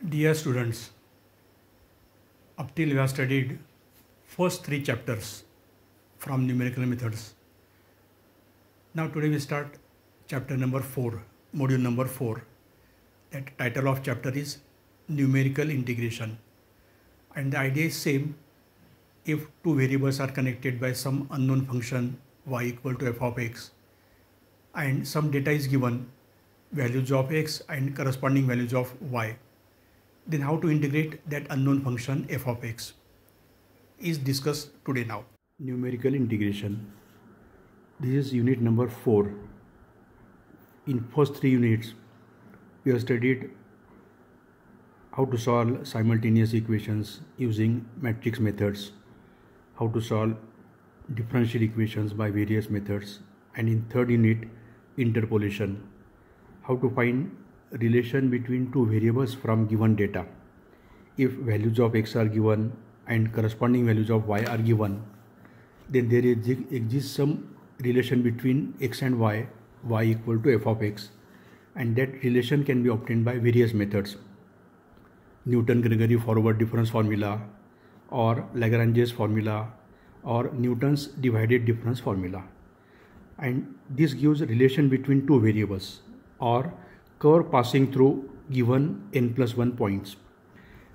Dear students, up till we have studied first three chapters from numerical methods. Now today we start chapter number 4, module number 4. That title of chapter is numerical integration. And the idea is same. If two variables are connected by some unknown function y equal to f of x and some data is given, values of x and corresponding values of y, then how to integrate that unknown function f of x is discussed today now. Numerical integration. This is unit number 4. In first 3 units, we have studied how to solve simultaneous equations using matrix methods, how to solve differential equations by various methods, and in third unit, interpolation, how to find relation between two variables from given data. If values of x are given and corresponding values of y are given, then there exists some relation between x and y equal to f of x, and that relation can be obtained by various methods. Newton-Gregory forward difference formula, or Lagrange's formula, or Newton's divided difference formula. And this gives a relation between two variables or curve passing through given n plus 1 points.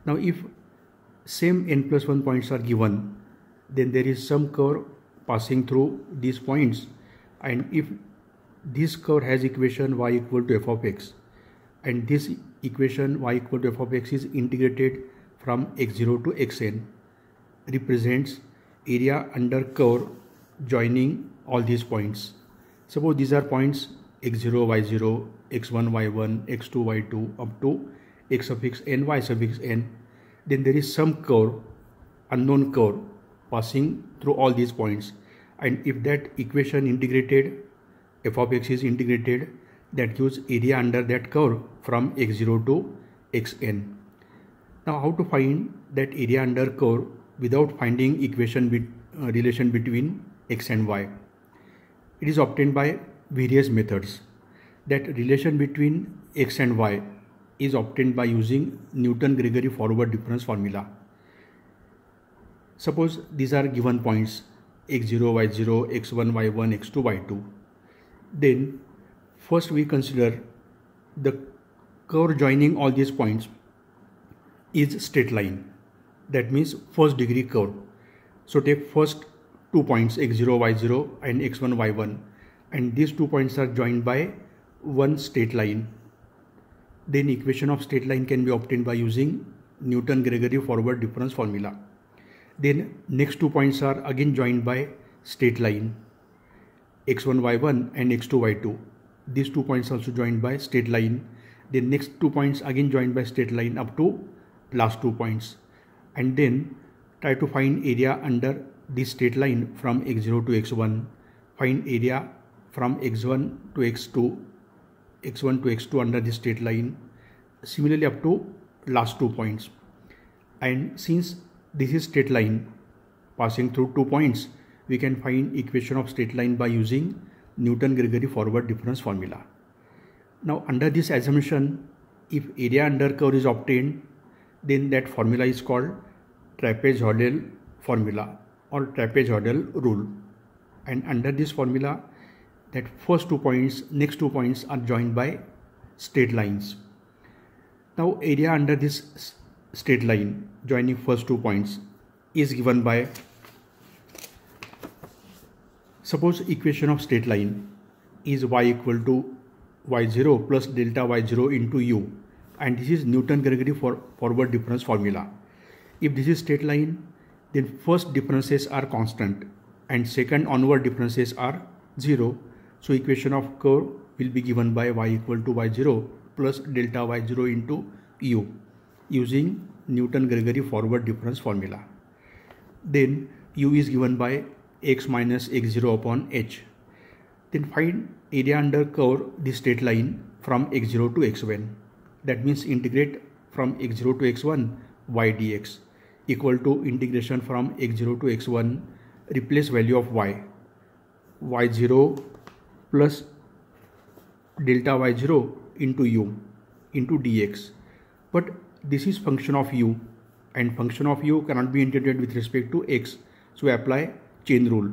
Now if same n plus 1 points are given, then there is some curve passing through these points, and if this curve has equation y equal to f of x, and this equation y equal to f of x is integrated from x0 to xn, represents area under curve joining all these points. Suppose these are points x0, y0, x1, y1, x2, y2 up to x suffix n, y suffix n. Then there is some curve, unknown curve, passing through all these points, and if that equation integrated, f of x is integrated, that gives area under that curve from x0 to xn. Now how to find that area under curve without finding relation between x and y? It is obtained by various methods. That relation between x and y is obtained by using Newton-Gregory forward difference formula. Suppose these are given points x0, y0, x1, y1, x2, y2. Then first we consider the curve joining all these points is straight line. That means first degree curve. So take first 2 points x0, y0 and x1, y1, and these 2 points are joined by one straight line. Then equation of straight line can be obtained by using Newton-Gregory forward difference formula. Then next 2 points are again joined by straight line, x1, y1 and x2, y2. These 2 points also joined by straight line. Then next 2 points again joined by straight line up to last 2 points. And then try to find area under this straight line from x0 to x1, find area from x1 to x2, x1 to x2 under this straight line, similarly up to last 2 points. And since this is straight line passing through 2 points, we can find equation of straight line by using Newton-Gregory forward difference formula. Now under this assumption, if area under curve is obtained, then that formula is called trapezoidal formula or trapezoidal rule. And under this formula, that first 2 points, next 2 points are joined by straight lines. Now area under this straight line joining first 2 points is given by, suppose equation of straight line is y equal to y0 plus delta y0 into u, and this is Newton-Gregory forward difference formula. If this is straight line, then first differences are constant and second onward differences are 0. So equation of curve will be given by y equal to y0 plus delta y0 into u using Newton-Gregory forward difference formula. Then u is given by x minus x0 upon h. Then find area under curve this straight line from x0 to x1. That means integrate from x0 to x1 y dx equal to integration from x0 to x1, replace value of y, y0 plus delta y0 into u into dx. But this is function of u, and function of u cannot be integrated with respect to x. So we apply chain rule,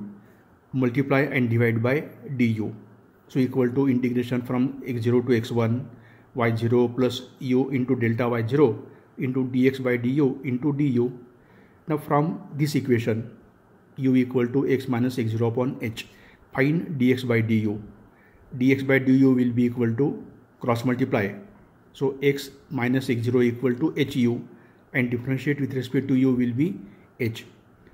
multiply and divide by du. So equal to integration from x0 to x1 y0 plus u into delta y0 into dx by du into du. Now from this equation, u equal to x minus x0 upon h, find dx by du. Dx by du will be equal to cross multiply. So x minus x0 equal to hu, and differentiate with respect to u will be h.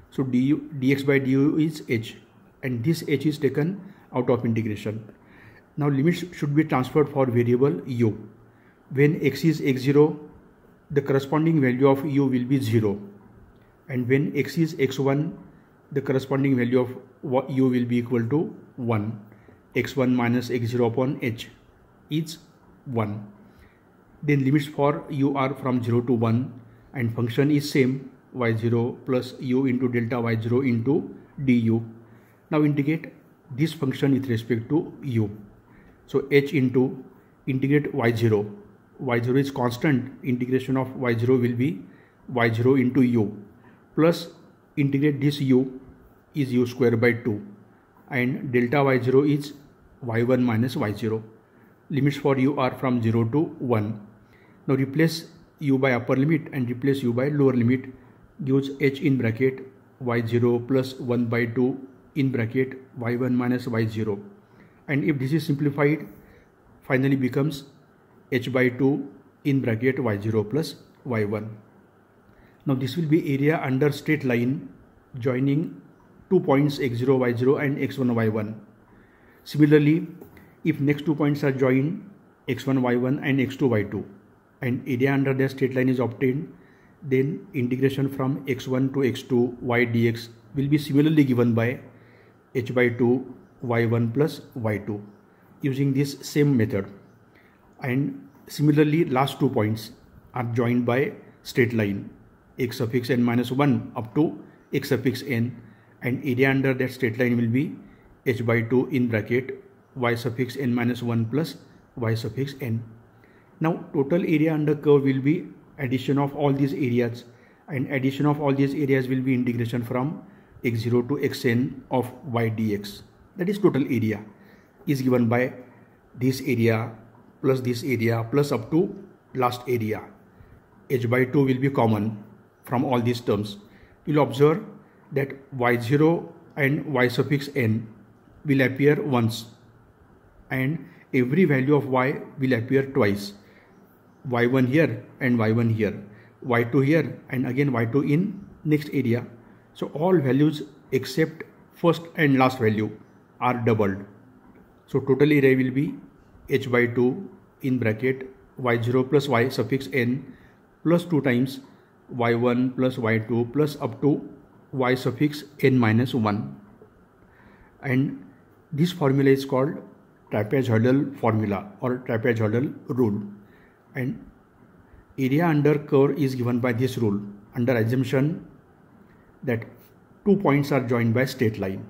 So dx by du is h, and this h is taken out of integration. Now limits should be transferred for variable u. When x is x0, the corresponding value of u will be 0, and when x is x1, the corresponding value of u will be equal to 1. x1 minus x0 upon h is 1. Then limits for u are from 0 to 1, and function is same, y0 plus u into delta y0 into du. Now integrate this function with respect to u. So h into integrate y0. y0 is constant, integration of y0 will be y0 into u, plus integrate this u is u square by 2, and delta y0 is y1 minus y0. Limits for u are from 0 to 1. Now replace u by upper limit and replace u by lower limit, gives h in bracket y0 plus 1 by 2 in bracket y1 minus y0, and if this is simplified, finally becomes h by 2 in bracket y0 plus y1. Now this will be area under straight line joining two points x0 y0 and x1 y1. Similarly, if next 2 points are joined x1 y1 and x2 y2, and area under the straight line is obtained, then integration from x1 to x2 y dx will be similarly given by h by 2 y1 plus y2 using this same method. And similarly, last 2 points are joined by straight line x suffix n minus 1 up to x suffix n, and area under that straight line will be h by 2 in bracket y suffix n minus 1 plus y suffix n. Now total area under curve will be addition of all these areas, and addition of all these areas will be integration from x0 to xn of y dx. That is total area is given by this area plus up to last area. H by 2 will be common from all these terms. You will observe that y0 and y suffix n will appear once, and every value of y will appear twice. y1 here and y1 here, y2 here and again y2 in next area. So all values except first and last value are doubled. So total area will be h by 2 in bracket y0 plus y suffix n plus 2 times y1 plus y2 plus up to y suffix n minus 1. And this formula is called trapezoidal formula or trapezoidal rule. And area under curve is given by this rule under assumption that 2 points are joined by straight line.